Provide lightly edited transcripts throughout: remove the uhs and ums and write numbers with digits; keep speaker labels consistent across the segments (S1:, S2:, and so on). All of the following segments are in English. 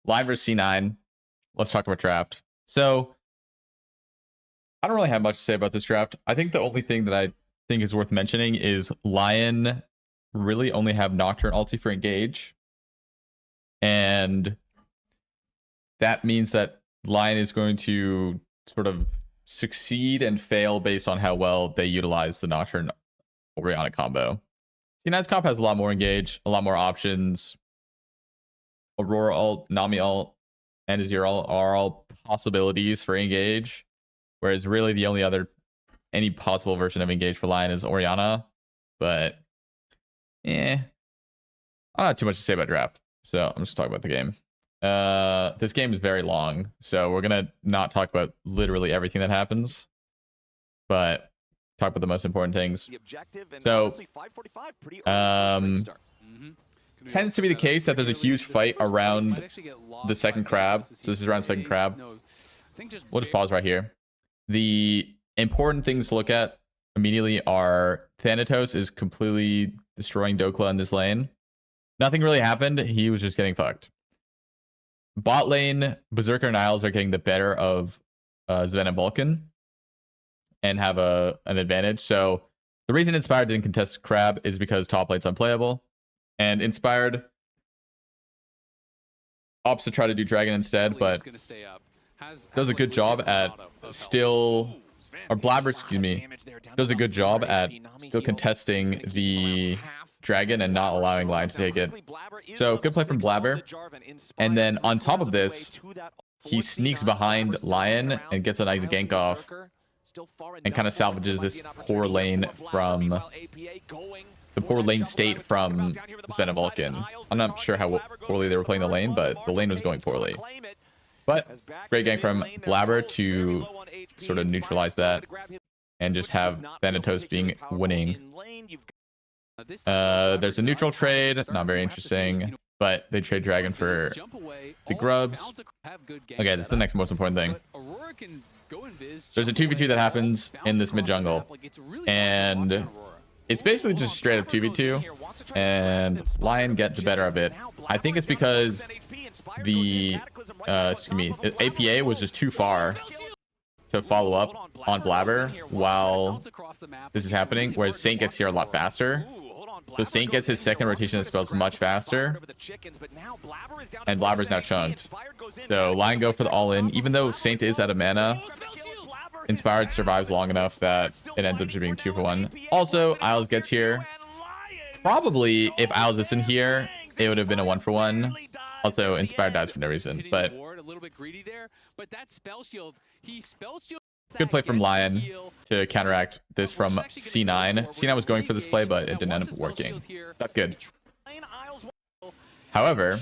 S1: LYON versus C9. Let's talk about draft. So I don't really have much to say about this draft. I think the only thing that I think is worth mentioning is LYON really only have Nocturne ulti for engage. And that means that LYON is going to sort of succeed and fail based on how well they utilize the Nocturne Orianna combo. C9's comp has a lot more engage, a lot more options. Aurora ult, Nami ult, and Azir ult are all possibilities for engage. Whereas really the only other any possible version of engage for LYON is Orianna. But I don't have too much to say about draft. So I'm just talking about the game. This game is very long, so we're gonna not talk about literally everything that happens, but talk about the most important things. So tends to be the case that there's a huge fight around the second crab. So this is around second crab. We'll just pause right here. The important things to look at immediately are Thanatos is completely destroying Dokla in this lane. Nothing really happened. He was just getting fucked. Bot lane, Berserker and Isles are getting the better of Zven and Vulcan and have an advantage. So the reason Inspired didn't contest Crab is because top lane's unplayable. And Inspired opts to try to do Dragon instead, but does a good job at still... Or Blabber, excuse me, does a good job at still contesting the Dragon and not allowing LYON to take it. So good play from Blabber. And then on top of this, he sneaks behind LYON and gets a nice gank off and kind of salvages this poor lane from the poor lane state from Zven and Vulcan. I'm not sure how poorly they were playing the lane, but the lane was going poorly. But great gank from Blabber to sort of neutralize that and just have Thanatos being winning. There's a neutral trade, not very interesting, but they trade Dragon for the grubs. Okay, this is the next most important thing. There's a 2v2 that happens in this mid jungle, and it's basically just straight up 2v2, and LYON get the better of it. I think it's because the APA was just too far to follow up on Blabber while this is happening, whereas Saint gets here a lot faster. So Saint gets his second rotation of spells much faster, and Blabber's now chunked. So LYON go for the all-in. Even though Saint is out of mana, Inspired survives long enough that it ends up just being 2 for 1. Also, Isles gets here. Probably, if Isles isn't here, it would have been a 1 for 1. Also, Inspired dies for no reason, but good play from LYON to counteract this from C9. C9 was going for this play, but it didn't end up working. That's good. However,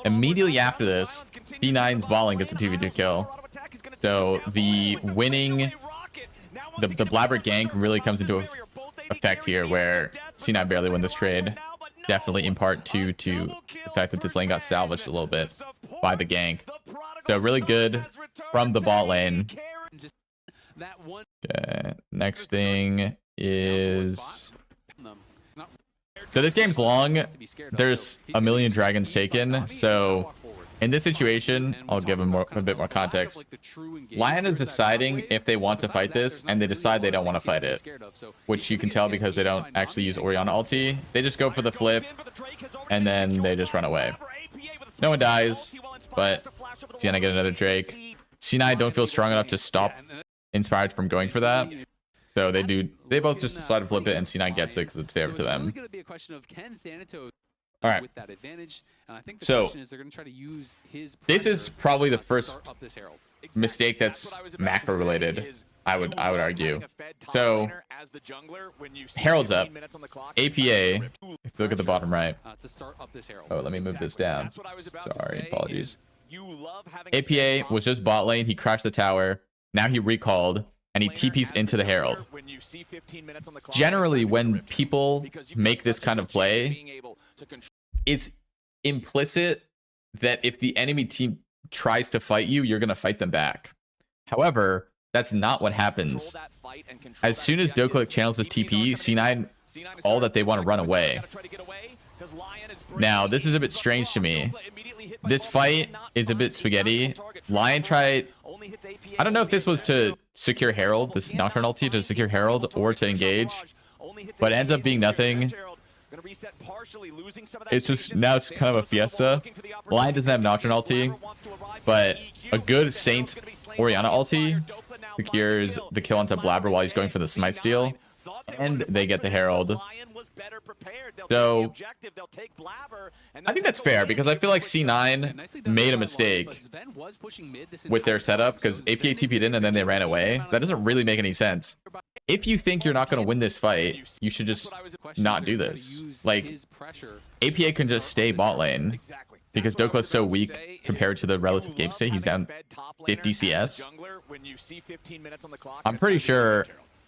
S1: immediately after this, C9's balling gets a 2v2 kill. So the winning, the Blabber gank really comes into effect here, where C9 barely win this trade. Definitely in part due to the fact that this lane got salvaged a little bit by the gank. So really good from the bot lane. Okay, next thing is... So this game's long. There's a million dragons taken. So in this situation, I'll give him a bit more context. LYON is deciding if they want to fight this, and they decide they don't want to fight it, which you can tell because they don't actually use Orianna ulti. They just go for the flip, and then they just run away. No one dies, but Sienna get another Drake. C9 don't feel strong enough to stop Inspired from going for that. So they both just decide to flip it, and C9 gets it because it's favorite to them. All right. So this is probably the first mistake that's macro related, I would argue. So Herald's up. APA, if you look at the bottom right. Oh, let me move this down. Sorry, apologies. APA was just bot lane. He crashed the tower. Now he recalled, and he TPs into the Herald. Generally, when people make this kind of play, it's implicit that if the enemy team tries to fight you, you're going to fight them back. However, that's not what happens. As soon as Dokla channels his TP, C9, all that they want to run away. Now, this is a bit strange to me. this fight is a bit spaghetti. LYON tried... I don't know if this was to secure Herald, this Nocturne ulti to secure Herald, or to engage, but it ends up being nothing. It's just, now it's kind of a fiesta. LYON doesn't have Nocturne ulti, but a good Saint Orianna ulti secures the kill onto Blabber while he's going for the smite steal, and they get the Herald. So I think that's fair, because I feel like C9 made a mistake with their setup, because APA TP'd in and then they ran away. That doesn't really make any sense. If you think you're not going to win this fight, you should just not do this. Like, APA can just stay bot lane, because Dokla's so weak compared to the relative game state. He's down 50 CS. I'm pretty sure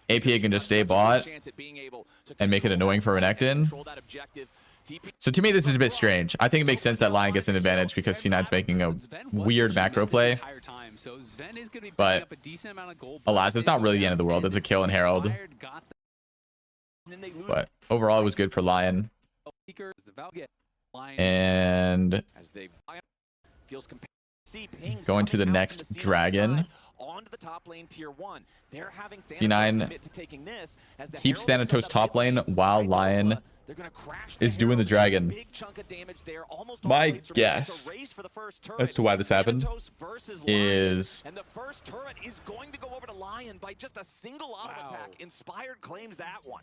S1: APA can just stay bot and make it annoying for Renekton. So to me, this is a bit strange. I think it makes sense that LYON gets an advantage because C9's making a weird macro play. But alas, it's not really the end of the world. It's a kill in Herald. But overall, it was good for LYON. And going to the next dragon. C9 keeps Thanatos top lane while LYON is doing the dragon. My guess as to why this happened is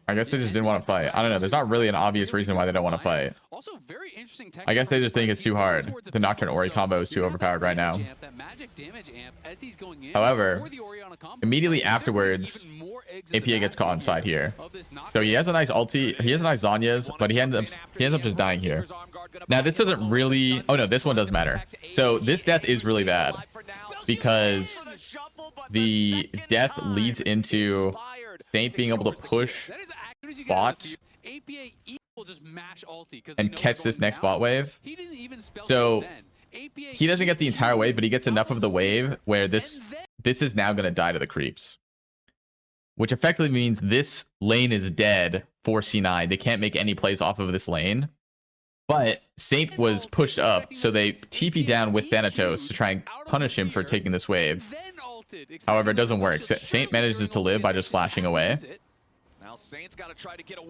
S1: I guess they just didn't want to fight. I don't know. There's not really an obvious reason why they don't want to fight. I guess they just think it's too hard. The Nocturne Ori combo is too overpowered right now. However, immediately afterwards, APA gets caught inside here. So he has a nice ulti. He has a nice Zanya's, but he ends up just dying here. Now, this doesn't really... Oh, no, this one does matter. So this death is really bad because the death leads into Saint being able to push bot and catch this next bot wave. So he doesn't get the entire wave, but he gets enough of the wave where this is now going to die to the creeps, which effectively means this lane is dead for C9. They can't make any plays off of this lane. But Saint was pushed up, so they TP down with Thanatos to try and punish him for taking this wave. However, it doesn't work. Saint manages to live by just flashing away.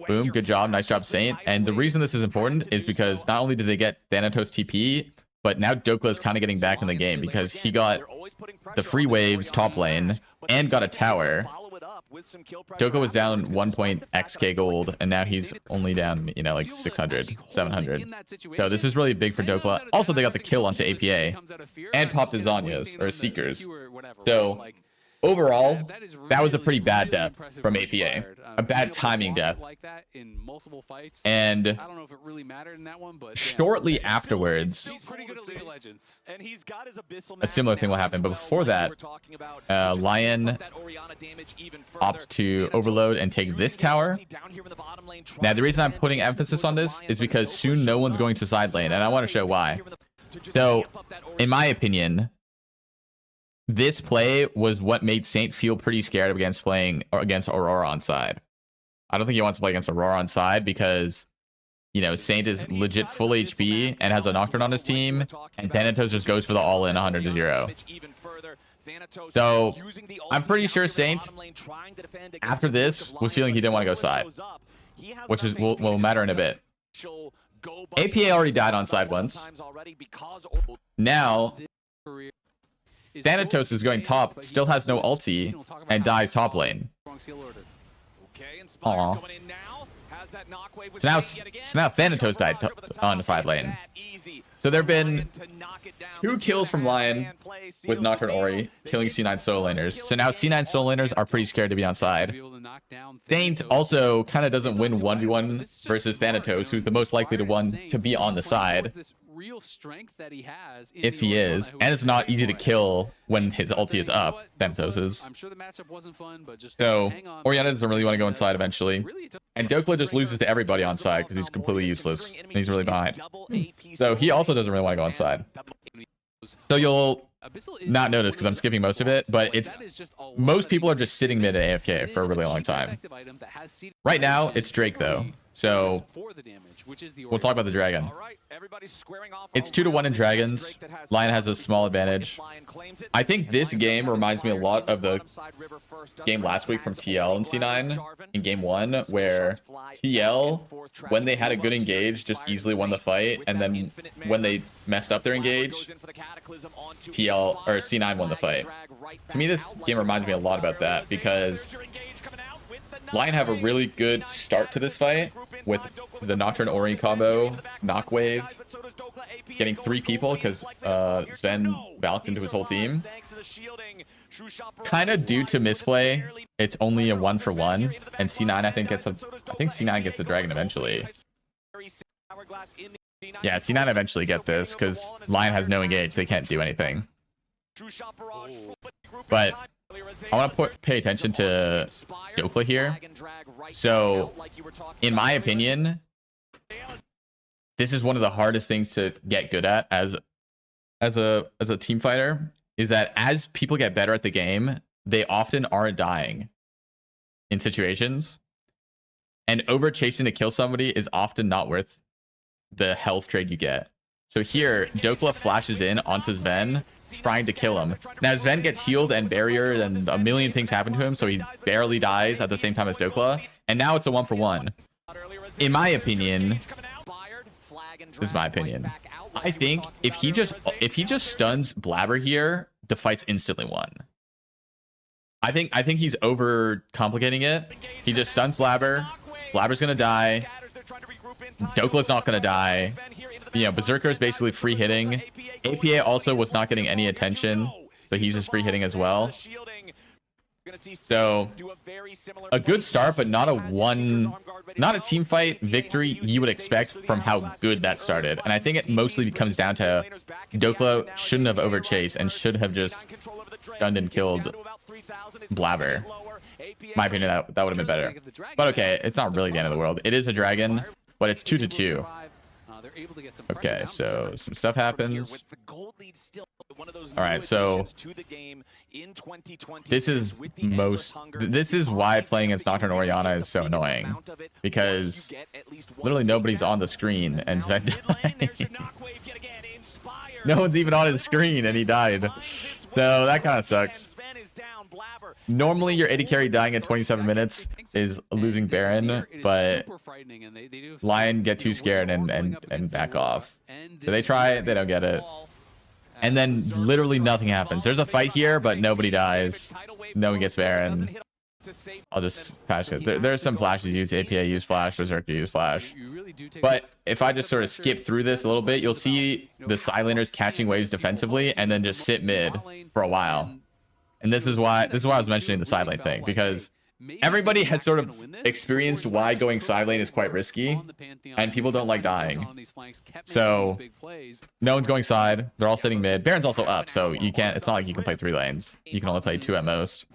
S1: Boom, good job. Nice job, Saint. And the reason this is important is because not only did they get Thanatos TP, but now Dokla is kind of getting back in the game because he got the free waves top lane and got a tower. Dokla was down 1.xk gold, and now he's only down, you know, like 600, 700. So this is really big for Dokla. Also, they got the kill onto APA and popped his Zanyas, or Seekers. So overall, that was a pretty bad death from APA. A bad timing death. And shortly afterwards, a similar thing will happen. But before that, LYON opt to overload and take this tower. Now, the reason I'm putting emphasis on this is because soon no one's going to side lane, and I want to show why. So, in my opinion, this play was what made Saint feel pretty scared against playing against Aurora on side. I don't think he wants to play against Aurora on side because, you know, Saint is legit full HP and has a Nocturne on his team, and Thanatos just goes for the all-in 100-0. So I'm pretty sure Saint, after this, was feeling he didn't want to go side, which is will matter in a bit. APA already died on side once. Now Thanatos is going top, still has no ulti, and dies top lane. Aww. So now Thanatos died on the side lane. So there have been 2 kills from LYON with Nocturne Ori, killing C9 solo laners. So now C9 solo laners are pretty scared to be on side. Saint also kind of doesn't win 1v1 versus Thanatos, who's the most likely to be on the side. If he is, and it's not easy to kill when his ulti is up. Thanatos is. So Orianna doesn't really want to go inside eventually, and Dokla just loses to everybody on side because he's completely useless and he's really behind. So he also doesn't really want to go inside. So you'll not notice because I'm skipping most of it, but it's most people are just sitting mid at AFK for a really long time. Right now, it's Drake though, so we'll talk about the dragon. It's 2-1 in dragons. Lion has a small advantage. I think this game reminds me a lot of the game last week from TL and C9 in game 1, where TL, when they had a good engage, just easily won the fight, and then when they messed up their engage, TL or C9 won the fight. To me, this game reminds me a lot about that because Lion have a really good start to this fight with the Nocturne Ori combo, Knock Wave, getting 3 people because Sven valked into his whole team. Kind of due to misplay, it's only a 1-for-1, and C9 I think C9 gets the dragon eventually. Yeah, C9 eventually get this because Lion has no engage; they can't do anything. But I want to pay attention to Dokla here. So, in my opinion, this is one of the hardest things to get good at as a team fighter. Is that as people get better at the game, they often aren't dying in situations, and over chasing to kill somebody is often not worth the health trade you get. So here, Dokla flashes in onto Sven, trying to kill him. Now Sven gets healed and barriered and a million things happen to him, so he barely dies at the same time as Dokla. And now it's a 1-for-1. In my opinion, this is my opinion, I think if he just stuns Blabber here, the fight's instantly won. I think he's over complicating it. He just stuns Blabber. Blabber's gonna die. Dokla's not gonna die. You know, Berserker is basically free hitting. APA also was not getting any attention, so he's just free hitting as well. So a good start, but not a team fight victory you would expect from how good that started. And I think it mostly comes down to Dokla shouldn't have overchased and should have just stunned and killed Blabber. My opinion, that would have been better. But okay, it's not really the end of the world. It is a dragon, but it's 2-2. Okay, so some stuff happens. All right, so this is why playing against Nocturne Orianna is so annoying, because literally nobody's on the screen and Sven died. No one's even on his screen and he died. So that kind of sucks. Normally your AD carry dying at 27 minutes is a losing Baron, but Lion get too scared and back off. So they try, they don't get it. And then literally nothing happens. There's a fight here, but nobody dies. No one gets Baron. I'll just patch it. There's some flashes used. APA use flash, Berserker use flash. But if I just sort of skip through this a little bit, you'll see the sidelaners catching waves defensively and then just sit mid for a while. And this is why I was mentioning the side lane thing, because everybody has sort of experienced why going side lane is quite risky, and people don't like dying. So no one's going side. They're all sitting mid. Baron's also up, so you can't. It's not like you can play 3 lanes. You can only play 2 at most.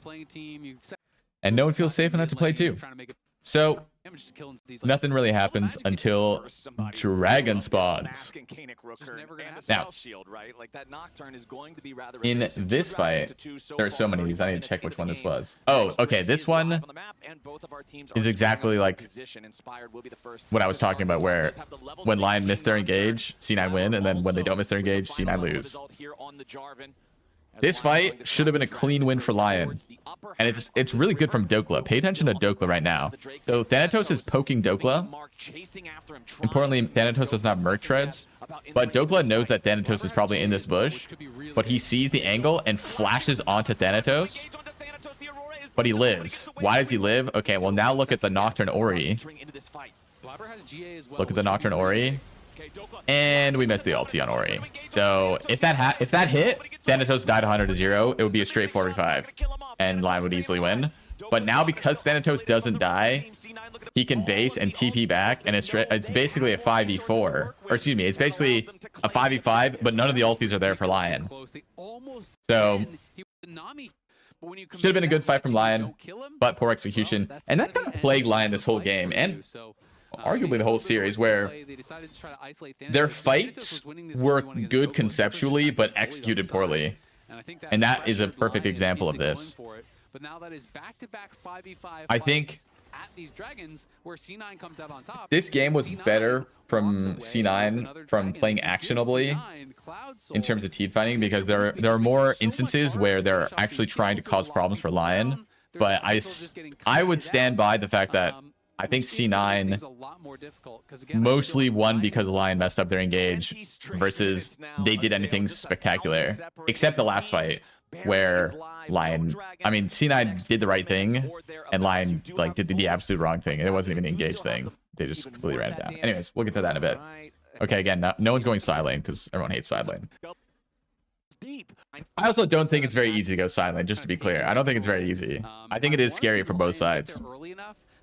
S1: And no one feels safe enough to play 2. So nothing really happens until Dragon spawns. Now, in this fight, there are so many of these. I need to check which one this was. Oh, okay. This one is exactly like what I was talking about, where when Lion miss their engage, C9 win, and then when they don't miss their engage, C9 lose. This fight should have been a clean win for Lion, and it's really good from Dokla. Pay attention to Dokla right now. So Thanatos is poking Dokla. Importantly, Thanatos does not Merc Treads, but Dokla knows that Thanatos is probably in this bush, but he sees the angle and flashes onto Thanatos, but he lives. Why does he live? Okay, well now look at the Nocturne Ori. Look at the Nocturne Ori. And we missed the ulti on Ori. So if that hit, Thanatos died 100-0, it would be a straight 4v5, and Lion would easily win. But now because Thanatos doesn't die, he can base and TP back, and it's basically a 5v4. Or excuse me, it's basically a 5v5, but none of the ultis are there for Lion. So should have been a good fight from Lion, but poor execution. And that kind of plagued Lion this whole game, and arguably the whole series, where their fights were good conceptually but executed poorly. And that is a perfect example of this.
S2: But now that is back-to-back 5v5
S1: I think
S2: at these dragons where C9 comes out on top.
S1: this game was better from C9 from playing actionably in terms of team fighting, because there are more instances where they're actually trying to cause problems for LYON. But I would stand by the fact that I think C9 mostly won because LYON messed up their engage versus they did anything spectacular, except the last fight where LYON, I mean, C9 did the right thing and LYON like did the absolute wrong thing. It wasn't even an engage thing. They just completely ran it down. Anyways, we'll get to that in a bit. Okay, again, no one's going side lane because everyone hates side lane. I also don't think it's very easy to go side lane, just to be clear. I don't think it's very easy. I think it is scary for both sides.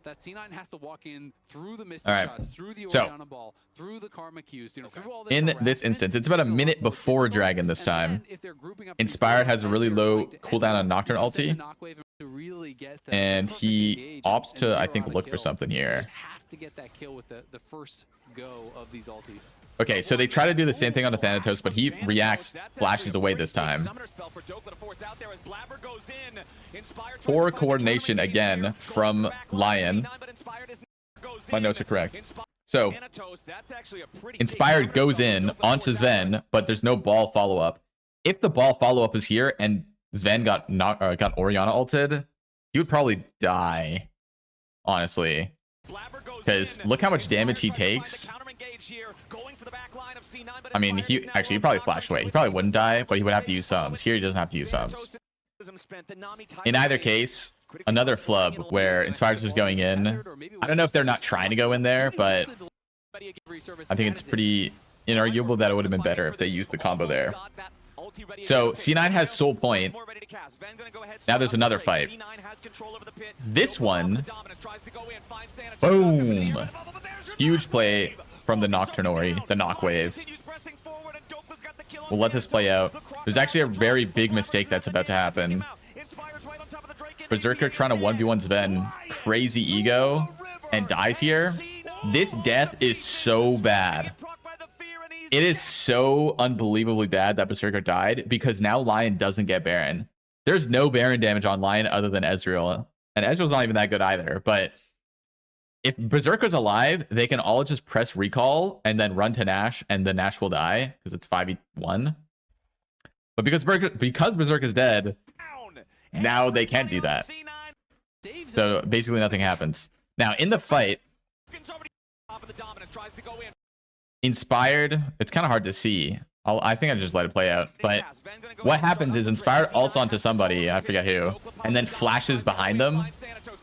S2: That C9 has to walk in through the missed shots, through the Oriana ball, through the Karma Qs, through all this.
S1: In this instance, it's about a minute before Dragon this time. Inspired has a really low cooldown on Nocturne ulti, and he opts to, I think, look for something here.
S2: To get that kill with the first go of these ultis.
S1: Okay, so they try to do the same thing on the Thanatos, but he reacts, flashes away this time. Poor coordination again from LYON. My notes are correct. So, Inspired goes in onto Sven, but there's no ball follow-up. If the ball follow-up is here and Sven got Oriana ulted, he would probably die, honestly. Because look how much damage he takes. I mean, he probably flashed away. He probably wouldn't die, but he would have to use sums. Here he doesn't have to use sums. In either case, another flub where Inspired's just going in. I don't know if they're not trying to go in there, but I think it's pretty inarguable that it would have been better if they used the combo there. So C9 has Soul Point. Now there's another fight. This one, boom, huge play from the Nocturnori, the Knock Wave. We'll let this play out. There's actually a very big mistake that's about to happen. Berserker trying to 1v1 Sven, crazy ego, and dies here. This death is so bad. It is so unbelievably bad that Berserker died, because now LYON doesn't get Baron. There's no Baron damage on LYON other than Ezreal. And Ezreal's not even that good either. But if Berserker's alive, they can all just press recall and then run to Nash, and the Nash will die because it's 5v1. But because Berserker's dead, now they can't do that. So basically nothing happens. Now in the fight, Inspired, it's kind of hard to see. I think I just let it play out. But what happens is Inspired ults onto somebody, I forget who, and then flashes behind them.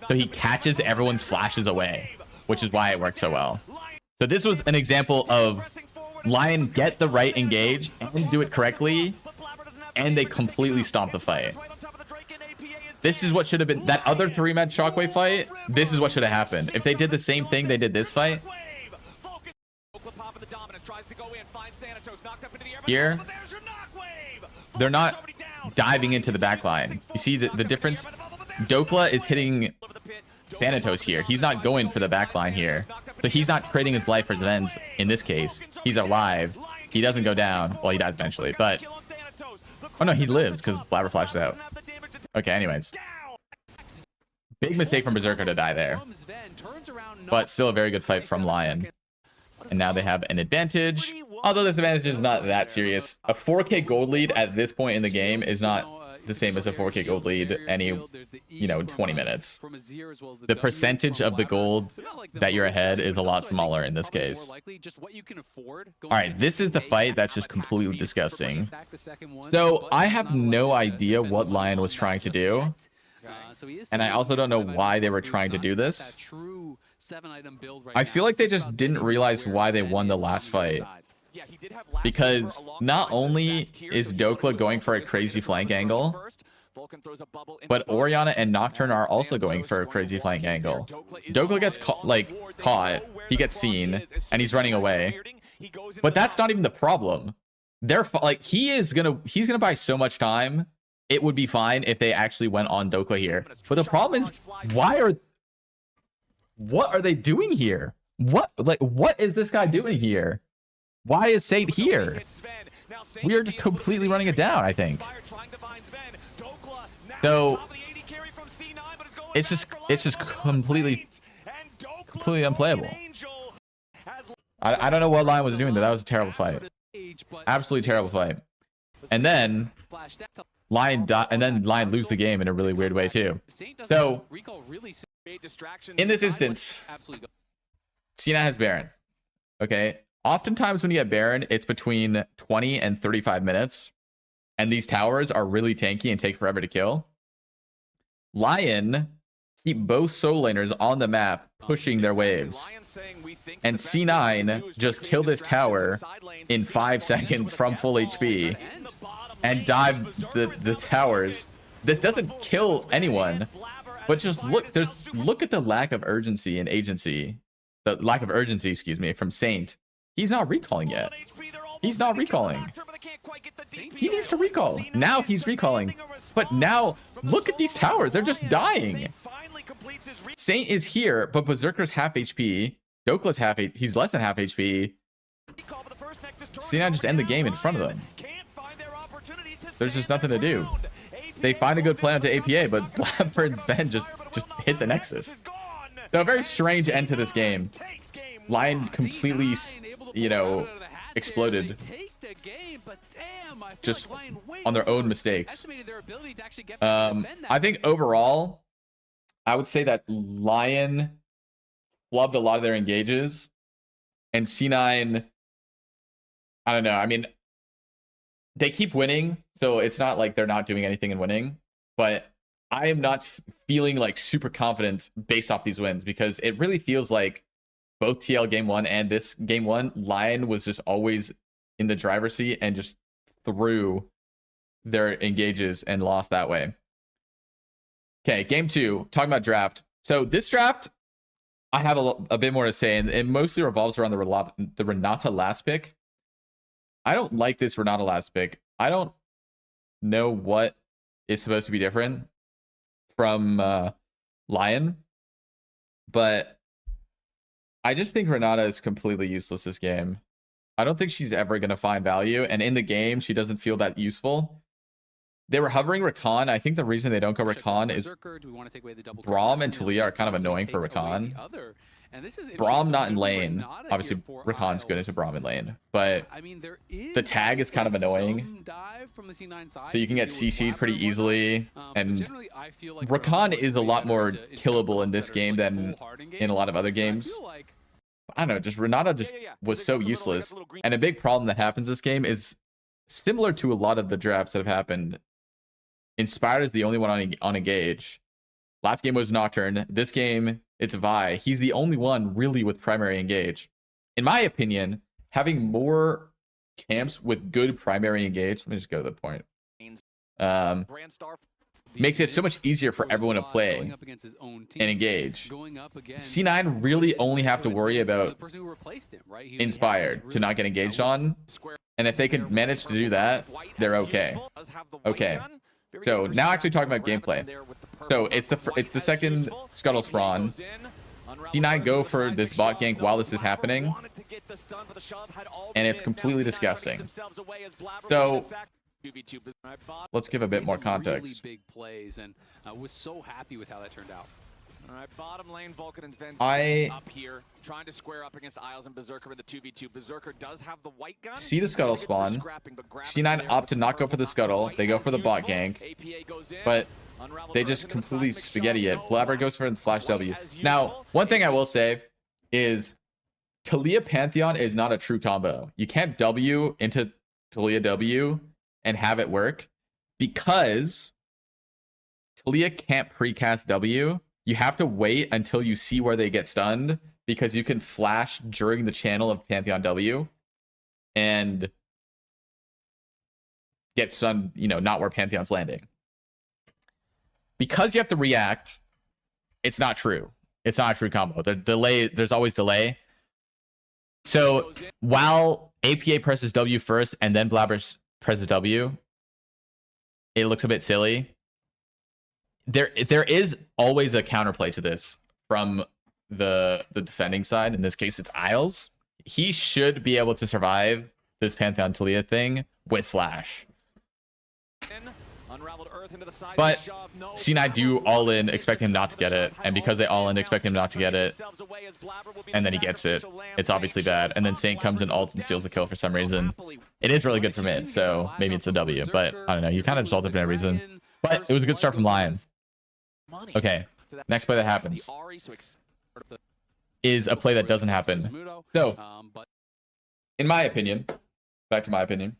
S1: So he catches everyone's flashes away, which is why it worked so well. So this was an example of LYON get the right engage and do it correctly, and they completely stomp the fight. This is what should have been that other 3-man Shockwave fight. This is what should have happened. If they did the same thing they did this fight, here, they're not diving into the back line. You see the difference? Dokla is hitting Thanatos here. He's not going for the back line here. So he's not trading his life for Sven's in this case. He's alive. He doesn't go down. Well, he dies eventually, but... Oh no, he lives because Blabber flashes out. Okay, anyways. Big mistake from Berserker to die there. But still a very good fight from LYON. And now they have an advantage. Although this advantage is not that serious. A 4K gold lead at this point in the game is not the same as a 4K gold lead any, 20 minutes. The percentage of the gold that you're ahead is a lot smaller in this case. Alright, this is the fight that's just completely disgusting. So I have no idea what LYON was trying to do. And I also don't know why they were trying to do this. I feel like they just didn't realize why they won the last fight. Because not only is Dokla going for a crazy flank angle, but Oriana and Nocturne are also going for a crazy flank angle. Dokla gets caught, he gets seen, and he's running away. But that's not even the problem. He's gonna buy so much time. It would be fine if they actually went on Dokla here. But the problem is, what are they doing here? What is this guy doing here? Why is Sate here? we are just completely running it down, I think. So it's just completely unplayable. I don't know what LYON was doing there. That was a terrible fight. Absolutely terrible fight. And then LYON lose the game in a really weird way too. So in this instance, C9 has Baron. Okay. Oftentimes when you get Baron, it's between 20 and 35 minutes. And these towers are really tanky and take forever to kill. LYON keep both solo laners on the map pushing their waves. And C9 just kill this tower in 5 seconds from full HP and dive the towers. This doesn't kill anyone, but just look at the lack of urgency and agency. The lack of urgency, excuse me, from Saint. He's not recalling yet. He's not recalling. He needs to recall. Now he's recalling. But now, look at these towers. They're just dying. Saint is here, but Berserker's half HP. Dokla's half HP. He's less than half HP. C9 just end the game in front of them. There's just nothing to do. They find a good play onto APA, but Blabber and Sven just hit the Nexus. So a very strange end to this game. LYON completely, exploded just on their own mistakes. I think overall, I would say that LYON flubbed a lot of their engages, and C9, I don't know. I mean, they keep winning, so it's not like they're not doing anything and winning, but I am not feeling like super confident based off these wins, because it really feels like both TL game 1 and this game 1, LYON was just always in the driver's seat and just threw their engages and lost that way. Okay, game 2, talking about draft. So this draft, I have a bit more to say, and it mostly revolves around the Renata last pick. I don't like this Renata last pick. I don't know what is supposed to be different from LYON, but I just think Renata is completely useless this game. I don't think she's ever going to find value, and in the game, she doesn't feel that useful. They were hovering Rakan. I think the reason they don't go Rakan is Braum and Talia are kind of annoying for Rakan. Braum not in lane. Obviously, Rakan's good into Braum in lane, but the tag is kind of annoying. So you can get CC'd pretty easily, and Rakan is a lot more killable in this game than in a lot of other games. I don't know, just Renata just was so useless. And a big problem that happens this game is similar to a lot of the drafts that have happened. Inspired is the only one on Engage. Last game was Nocturne. This game, it's Vi. He's the only one really with primary Engage. In my opinion, having more champs with good primary Engage, let me just go to the point, makes it so much easier for everyone to play and engage. C9 really only have to worry about Inspired to not get engaged on. And if they can manage to do that, they're okay. Okay. So now actually talking about gameplay. So it's the second Scuttle Spawn. C9 go for this bot gank while this is happening, and it's completely disgusting. So let's give a bit more context.
S2: Really big plays, and I was so happy with how that turned out.
S3: All right, bottom lane, Vulcan and Sven up here, trying to square up against Isles and Berserker in the 2v2. Berserker does have the white gun.
S1: See the Scuttle spawn. C9 opt to not go for the Scuttle. They go for the bot gank, but they just completely spaghetti it. Blabber goes for the flash W. Now, one thing I will say is Talia Pantheon is not a true combo. You can't W into Talia W and have it work, because Talia can't precast W. You have to wait until you see where they get stunned, because you can flash during the channel of Pantheon W and get stunned, not where Pantheon's landing. Because you have to react, it's not true. It's not a true combo. The delay, there's always delay. So while APA presses W first and then Blabber presses W, it looks a bit silly. There is always a counterplay to this from the defending side. In this case, it's Isles. He should be able to survive this Pantheon Talia thing with Flash. But C9 do all in, expect him not to get it, and because they all in, expect him not to get it, and then he gets it. It's obviously bad. And then Saint comes and ults and steals the kill for some reason. It is really good for mid, so maybe it's a W, but I don't know. You kind of just ulted for no reason. But it was a good start from LYON. Okay, next play that happens is a play that doesn't happen. So, in my opinion, back to my opinion,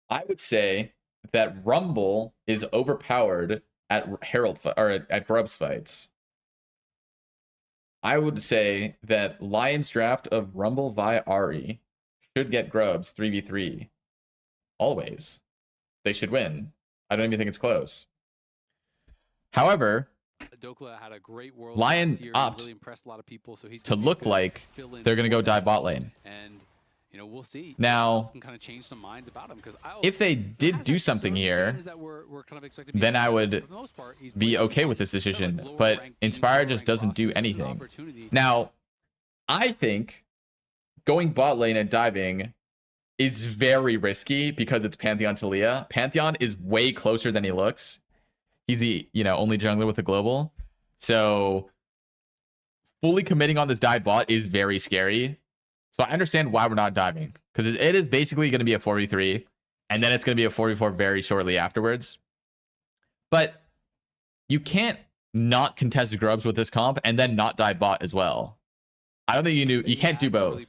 S1: I would say that Rumble is overpowered at Herald or at Grubs fights. I would say that LYON's draft of Rumble via Ahri should get Grubs 3v3. Always. They should win. I don't even think it's close. However,
S2: had a great world
S1: LYON opt
S2: really impressed a lot of people, so he's
S1: to look like they're going to go dive bot lane.
S2: And you know, we'll see.
S1: Now,
S2: can kind of change some minds about him, because
S1: if they did do something here, then I would be okay with this decision. But Inspire just doesn't do anything. Now, I think going bot lane and diving is very risky because it's Pantheon Talia. Pantheon is way closer than he looks. He's the, only jungler with a global. So fully committing on this dive bot is very scary. So I understand why we're not diving, because it is basically going to be a 4v3, and then it's going to be a 4v4 very shortly afterwards. But you can't not contest Grubs with this comp and then not dive bot as well. I don't think you can't do both.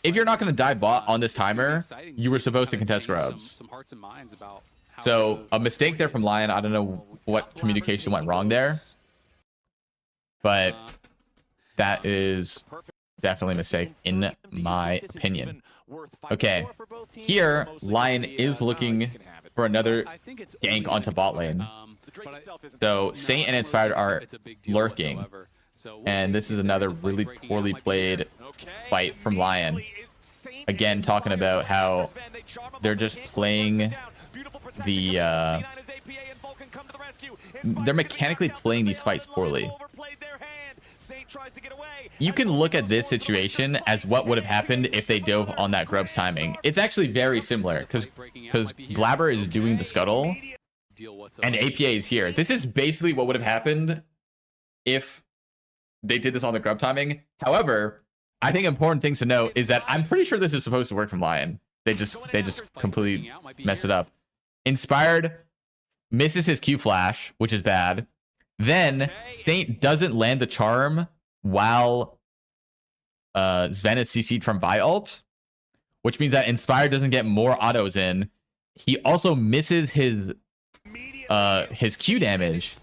S1: If you're not going to dive bot on this timer, you were supposed to contest Grubs. So a mistake there from LYON. I don't know what communication went wrong there, but that is definitely a mistake in my opinion. Okay, here LYON is looking for another gank onto bot lane. So Saint and Inspired are lurking, and this is another really poorly played fight from LYON. Again, talking about how they're just playing the they're mechanically playing these fights poorly. You can look at this situation as what would have happened if they dove on that Grubs timing. It's actually very similar because Blabber is doing the scuttle and APA is here. This is basically what would have happened if they did this on the Grub timing. However, I think important things to note is that I'm pretty sure this is supposed to work from LYON. They just completely mess it up. Inspired misses his Q flash, which is bad. Then Saint doesn't land the charm while Sven is CC'd from Vi ult, which means that Inspired doesn't get more autos in. He also misses his Q damage.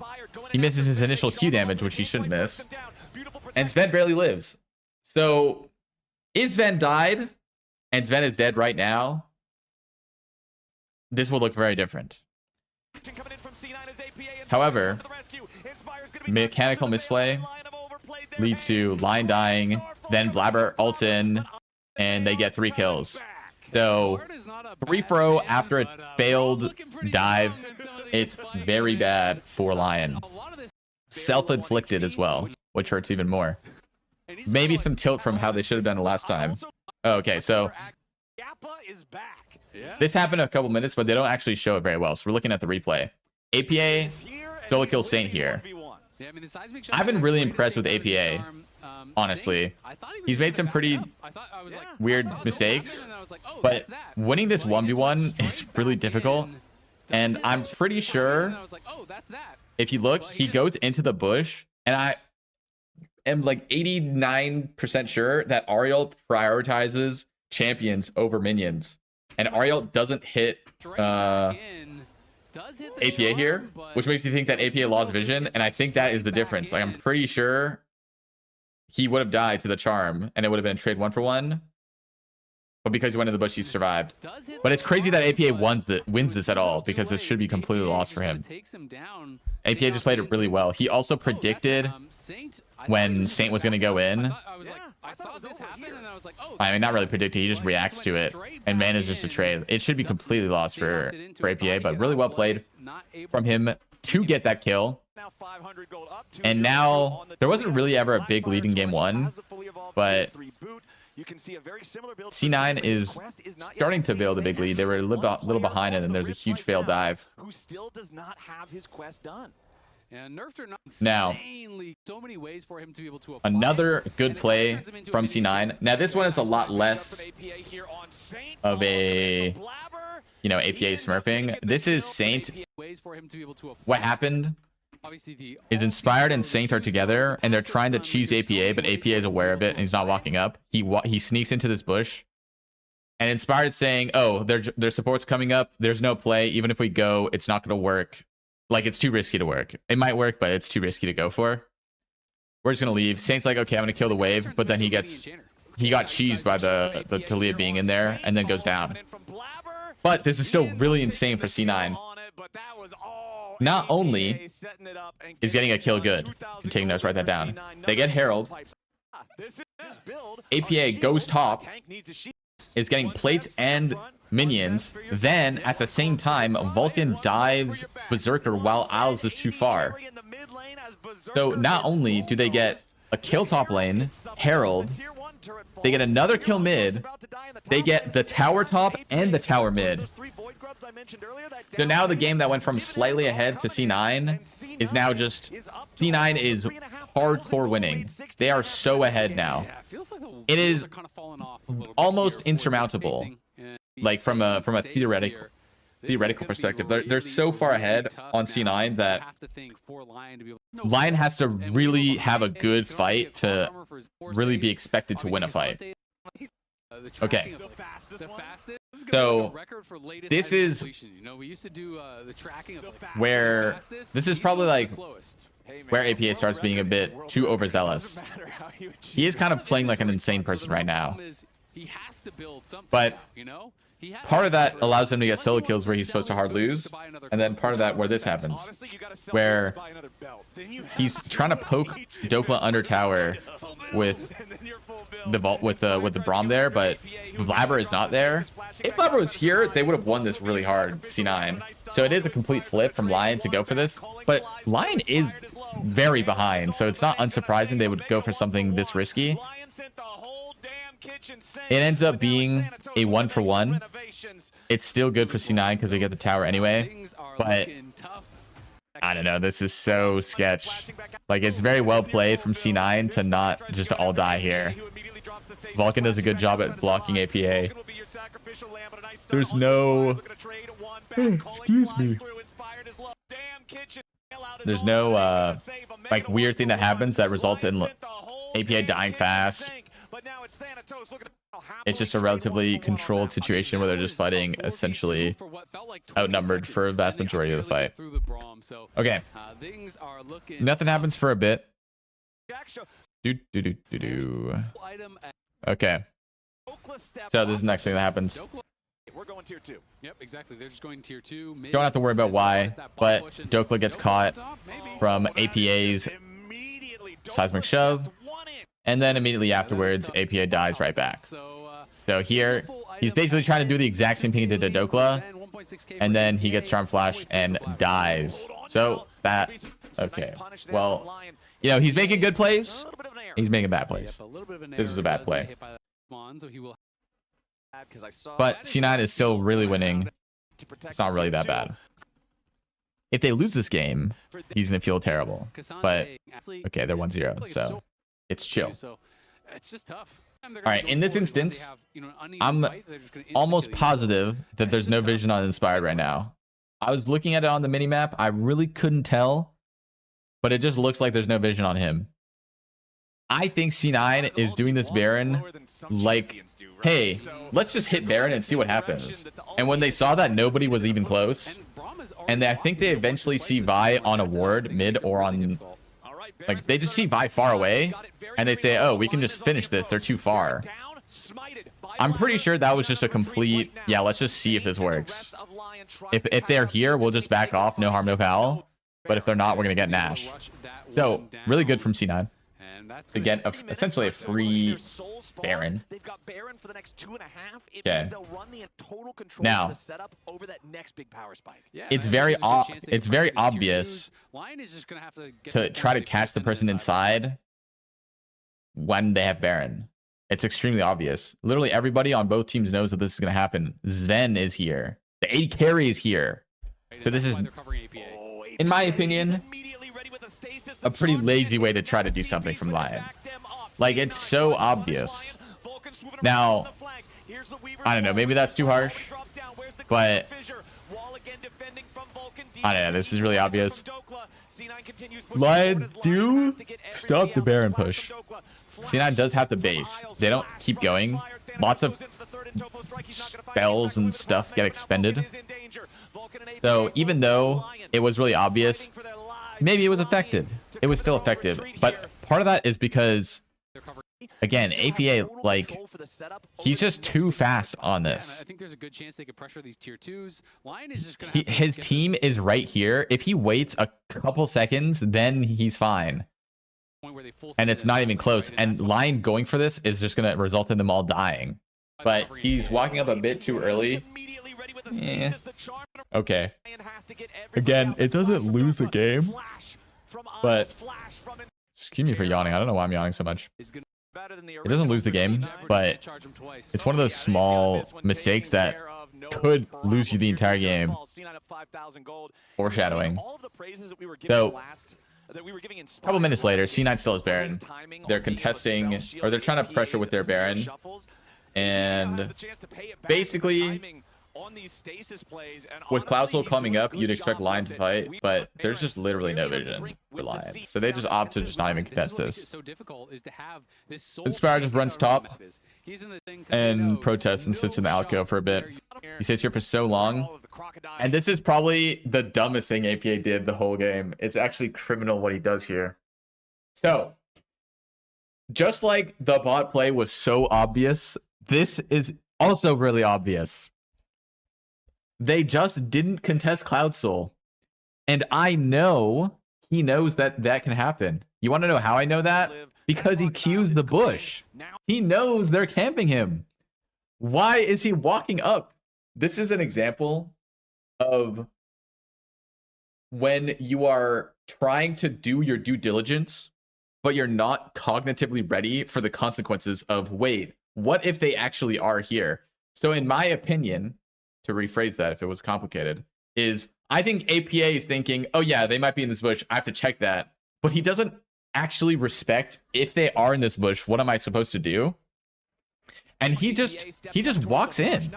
S1: He misses his initial Q damage, which he shouldn't miss. And Sven barely lives. So if Sven died and Sven is dead right now, this will look very different. However, mechanical misplay leads to LYON dying, then Blabber ults in, and they get 3 kills. So 3-0 after a failed dive. It's very bad for LYON. Self-inflicted as well, which hurts even more. Maybe some tilt from how they should have done it last time. Okay, so this happened a couple minutes, but they don't actually show it very well. So we're looking at the replay. APA solo kill Saint here. I've been really impressed with APA, honestly. He's made some pretty weird mistakes, but winning this 1v1 is really difficult. And I'm pretty sure if you look, he goes into the bush, and I am like 89% sure that Ariel prioritizes champions over minions. And Ariel doesn't hit APA here, which makes you think that APA lost vision, and I think that is the difference. Like, I'm pretty sure he would have died to the charm, and it would have been a trade 1-for-1. But because he went in the bush, he survived. But it's crazy that APA wins this at all, because it should be completely lost for him. APA just played it really well. He also predicted when Saint was going to go in. I mean, not really predicted. He just reacts to it, and man is just a trade. It should be completely lost for APA, but really well played from him to get that kill. And now there wasn't really ever a big lead in game 1, but
S3: You can see a very similar build.
S1: C9 is starting to build a big lead. They were a little behind, and then there's a huge failed dive.
S3: Who still does not have his quest done.
S2: And nerfed or not,
S1: now,
S2: so many ways for him to be able to
S1: another good play from C9. Now, this one is a lot less of a, you know, APA smurfing. This is Saint. What happened is Inspired and Saint are together, and they're trying to cheese APA, but APA is aware of it, and he's not walking up. He sneaks into this bush, and Inspired is saying, oh, their support's coming up. There's no play. Even if we go, it's not going to work. Like, it's too risky to work. It might work, but it's too risky to go for. We're just going to leave. Saint's like, okay, I'm going to kill the wave, but then he got cheesed by the Talia being in there, and then goes down. But this is still really insane for C9. Not only is getting a kill good, if you're taking notes, write that down. They get Herald. APA goes top, is getting plates and minions. Then, at the same time, Vulcan dives Berserker while Isles is too far. So, not only do they get a kill top lane, Herald, they get another kill mid, they get the tower top and the tower mid. So now the game that went from slightly ahead to C9 is now just, C9 is hardcore winning. They are so ahead now. It is almost insurmountable. Like from a theoretical perspective, they're so far ahead on C9 that LYON has to really have a good fight to really be expected to win a fight. Okay, so this is where this is probably like where APA starts being a bit too overzealous. He is kind of playing like an insane person right now, but part of that allows him to get solo kills where he's supposed to hard lose, and then part of that where this happens, where he's trying to poke Dokla under tower with the vault with the Braum there, but Blabber is not there. If Blabber was here, they would have won this really hard, C9. So it is a complete flip from LYON to go for this, but LYON is very behind, so it's not unsurprising they would go for something this risky. It ends up being a 1-for-1. It's still good for C9 because they get the tower anyway, but I don't know. This is so sketch. Like, it's very well played from C9 to not just all die here. Vulcan does a good job at blocking APA. There's no... Excuse me. There's no, like, weird thing that happens that results in APA dying fast. It's just a relatively controlled situation where they're just fighting essentially outnumbered for a vast majority of the fight. Okay. Nothing happens for a bit. Okay. So this is the next thing that happens.
S2: We're going tier 2. Yep, exactly. They're just going tier 2.
S1: Don't have to worry about why, but Dokla gets caught from APA's seismic shove. And then immediately afterwards, APA dies right back. So here, he's basically trying to do the exact same thing he did to Dokla. And then he gets Charm Flash and dies. So that... Okay. Well, you know, he's making good plays. He's making bad plays. This is a bad play. But C9 is still really winning. It's not really that bad. If they lose this game, he's going to feel terrible. But, okay, they're 1-0, so... It's chill.
S2: It's just tough.
S1: All right, in this instance, I'm almost positive that there's no vision on Inspired right now. I was looking at it on the minimap. I really couldn't tell, but it just looks like there's no vision on him. I think C9 is doing this Baron like, hey, let's just hit Baron and see what happens. And when they saw that nobody was even close, and I think they eventually see Vi on a ward, mid or on... Like, they just see Vi far away, and they say, oh, we can just finish this. They're too far. I'm pretty sure that was just a complete, yeah, let's just see if this works. If they're here, we'll just back off, no harm, no foul. But if they're not, we're going to get Nash. So, really good from C9 to get essentially a free Baron. Okay. Now, it's very obvious to try to catch the person inside when they have Baron. It's extremely obvious. Literally everybody on both teams knows that this is going to happen. Zen is here. The AD carry is here. So this is, in my opinion, a pretty lazy way to try to do something from LYON. Like, it's so obvious. Now, I don't know. Maybe that's too harsh. But I don't know. This is really obvious. LYON do stop the Baron push. C9 does have the base. They don't keep going. Lots of spells and stuff get expended. So even though it was really obvious, maybe it was effective. It was still effective. But part of that is because, again, APA, like, he's just too fast on this.
S2: I think there's a good chance they could pressure these tier 2s. LYON is just gonna
S1: his team is right here. If he waits a couple seconds, then he's fine. And it's not even close. And LYON going for this is just going to result in them all dying. But he's walking up a bit too early. Yeah. Okay. Again, it doesn't lose the game. But excuse me for yawning. I don't know why I'm yawning so much. It doesn't lose the game, but it's one of those small mistakes that could lose you the entire game. Foreshadowing. So, a couple minutes later, C9 still has Baron. They're contesting, or they're trying to pressure with their Baron. And basically, with Cloud Soul coming up, you'd expect LYON to fight, but there's just literally no vision for LYON. So they just opt to just not even contest this. Inspire just runs top and protests and sits in the alcove for a bit. He sits here for so long. And this is probably the dumbest thing APA did the whole game. It's actually criminal what he does here. So, just like the bot play was so obvious, this is also really obvious. They just didn't contest Cloud Soul. And I know he knows that that can happen. You want to know how I know that? Because he cues the bush. He knows they're camping him. Why is he walking up? This is an example of when you are trying to do your due diligence, but you're not cognitively ready for the consequences of, wait, what if they actually are here? So in my opinion, to rephrase that if it was complicated, is I think APA is thinking, oh yeah, they might be in this bush. I have to check that. But he doesn't actually respect, if they are in this bush, what am I supposed to do? And he just walks in.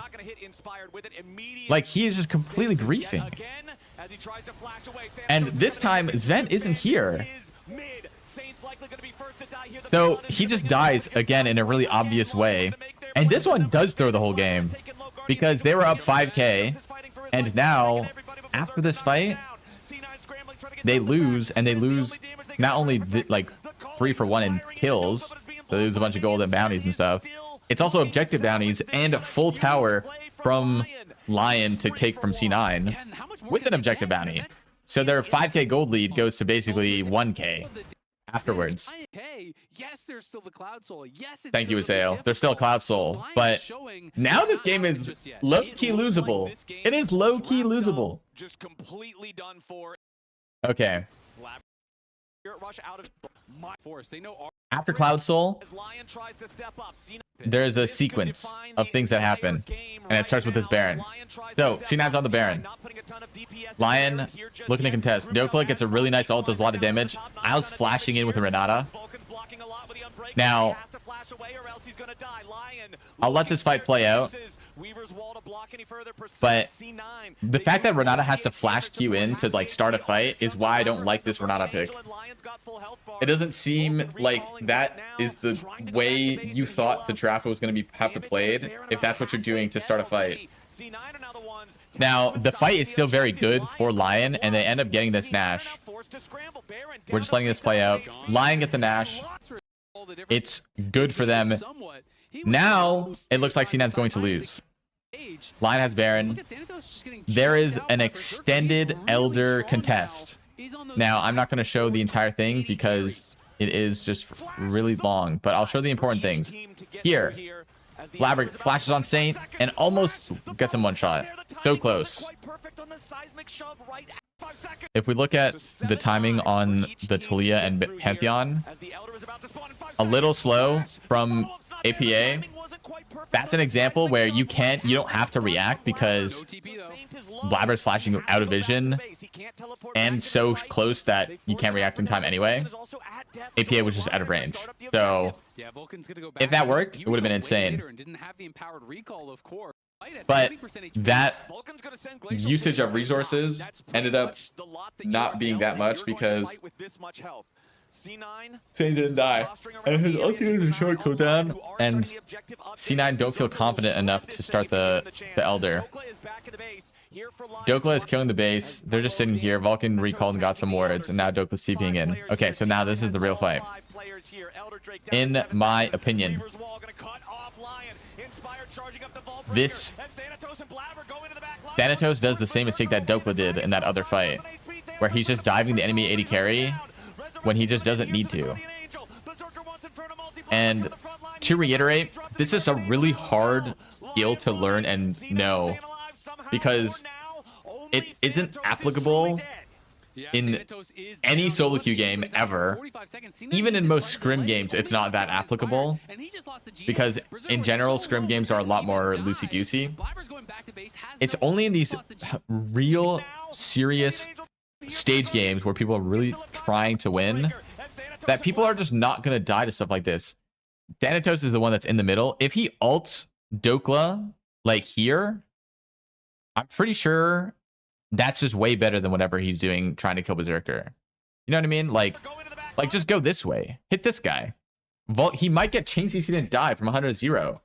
S1: Like, he is just completely griefing. And this time, Zen isn't here. So he just dies again in a really obvious way. And this one does throw the whole game, because they were up 5k. And now, after this fight, they lose, and they lose not only like 3-for-1 in kills, they lose a bunch of gold and bounties and stuff. It's also objective bounties and a full tower from LYON to take from C9 with an objective bounty. So their 5k gold lead goes to basically 1k afterwards.
S2: Yes, there's still the Cloud Soul. Yes,
S1: thank you, Aseo. There's still Cloud Soul. But now this game is low-key losable. It is low-key losable.
S3: Just completely done for.
S1: Okay. After Cloud Soul, there's a sequence of things that happen, and it starts with this Baron. So C9's on the Baron. LYON looking to contest. Dokla gets a really nice ult, does a lot of damage. Isle's flashing in with a Renata. Now, I'll let this fight play out, but the fact that Renata has to flash Q in to like start a fight is why I don't like this Renata pick. It doesn't seem like that is the way you thought the draft was going to have to played, if that's what you're doing to start a fight. Now, the fight is still very good for LYON, and they end up getting this Nash. We're just letting this play out. LYON get the Nash. It's good for them. Now, it looks like C9's going to lose. LYON has Baron. There is an extended Elder contest. Now, I'm not going to show the entire thing because it is just really long, but I'll show the important things. Here, Blabber flashes on Saint and almost gets him one shot. So close. if we look at the timing on the Talia and Pantheon, a little slow from APA. That's an example where you don't have to react because Blabber's flashing out of vision and so close that you can't react in time anyway. APA was just out of range. So if that worked, it would have been insane. But that usage of resources ended up not being that much because C9 didn't die, and his ultimate is a short cooldown, and C9 don't feel confident enough to start the Elder. Dokla is killing the base. They're just sitting here. Vulcan recalled and got some wards, and now Dokla's TPing in. Okay, so now this is the real fight. In my opinion, this Thanatos does the same mistake that Dokla did in that other fight, where he's just diving the enemy 80 carry when he just doesn't need to. And to reiterate, this is a really hard skill to learn and know because it isn't applicable in any solo queue game ever. Even in most scrim games, it's not that applicable because in general, scrim games are a lot more loosey-goosey. It's only in these real serious stage games where people are really trying to win that people are just not going to die to stuff like this. Thanatos is the one that's in the middle. If he ults Dokla like here, I'm pretty sure that's just way better than whatever he's doing trying to kill Berserker. You know what I mean? Like just go this way. Hit this guy. He might get chain CC and die from 100 to 0.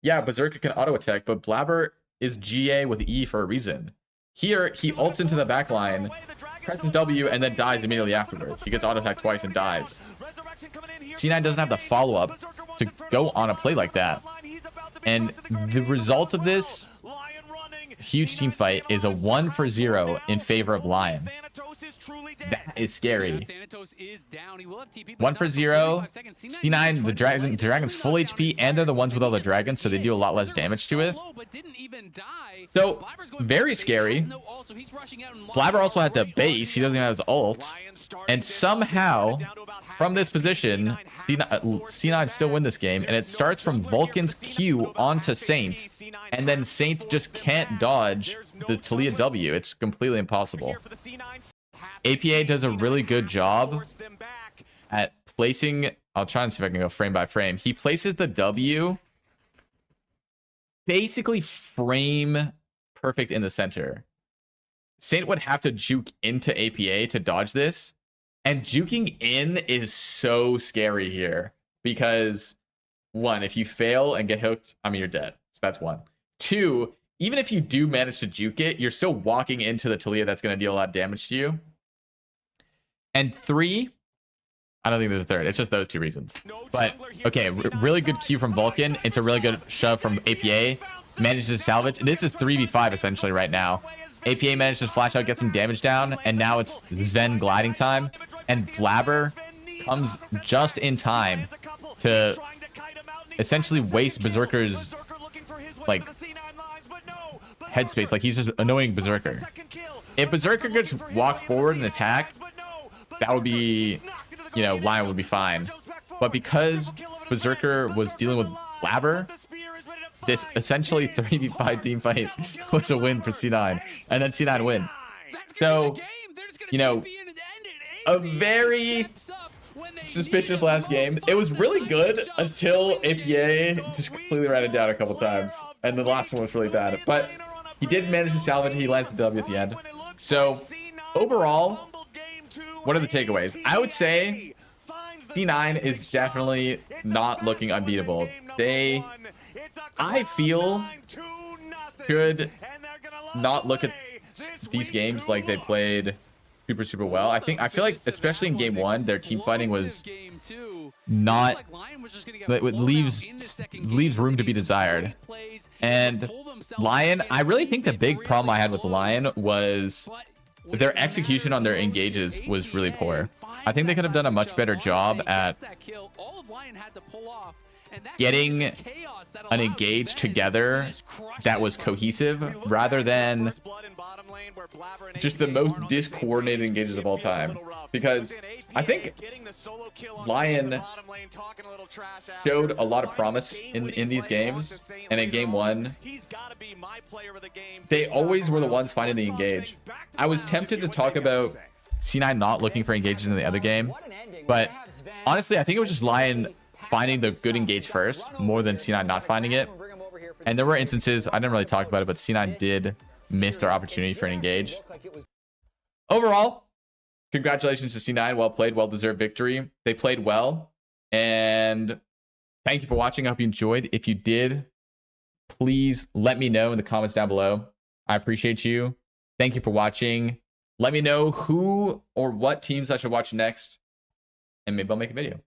S1: Yeah, Berserker can auto attack, but Blabber is GA with E for a reason. Here, he ults into the back line, presses W, and then dies immediately afterwards. He gets auto attack twice and dies. C9 doesn't have the follow-up to go on a play like that. And the result of this huge team fight is a 1-for-0 in favor of LYON. That is scary. 1-for-0. C9, the dragon's full HP, and they're the ones with all the dragons, so they do a lot less damage to it. So, very scary. Blabber also had the base. He doesn't even have his ult. And somehow, from this position, C9 still win this game, and it starts from Vulcan's Q onto Saint, and then Saint just can't dodge the Talia W. It's completely impossible. APA does a really good job at placing... I'll try and see if I can go frame by frame. He places the W basically frame perfect in the center. Saint would have to juke into APA to dodge this. And juking in is so scary here. Because, one, if you fail and get hooked, I mean, you're dead. So that's one. Two, even if you do manage to juke it, you're still walking into the Talia that's going to deal a lot of damage to you. And three, I don't think there's a third. It's just those two reasons. But, okay, really good Q from Vulcan. It's a really good shove from APA. Manages to salvage. This is 3v5 essentially right now. APA manages to flash out, get some damage down, and now it's Sven gliding time. And Blabber comes just in time to essentially waste Berserker's, like, headspace. Like, he's just annoying Berserker. If Berserker could just walk forward and attack, that would be, you know, LYON would be fine. But because Berserker was dealing with Blabber, this essentially 3v5 team fight was a win for C9. And then C9 win. So, you know, a very suspicious last game. It was really good until APA just completely ran it down a couple times. And the last one was really bad. But he did manage to salvage. He lands the W at the end. So, overall, what are the takeaways? I would say C9 is definitely not looking unbeatable. I feel, should not look at these games like they played super well. I feel like, especially in game one, their team fighting was not, it leaves room to be desired. And LYON, I really think the big problem I had with LYON was their execution on their engages was really poor. I think they could have done a much better job at getting an engage together that was cohesive rather than just the most discoordinated engages of all time. Because I think LYON showed a lot of promise in these games, and in game 1 they always were the ones finding the engage. I was tempted to talk about C9 not looking for engages in the other game, but honestly I think it was just LYON finding the good engage first more than C9 not finding it. And there were instances, I didn't really talk about it, but C9 did miss their opportunity for an engage. Overall, congratulations to C9. Well played, well deserved victory. They played well, and thank you for watching. I hope you enjoyed. If you did, please let me know in the comments down below. I appreciate you. Thank you for watching. Let me know who or what teams I should watch next, and maybe I'll make a video.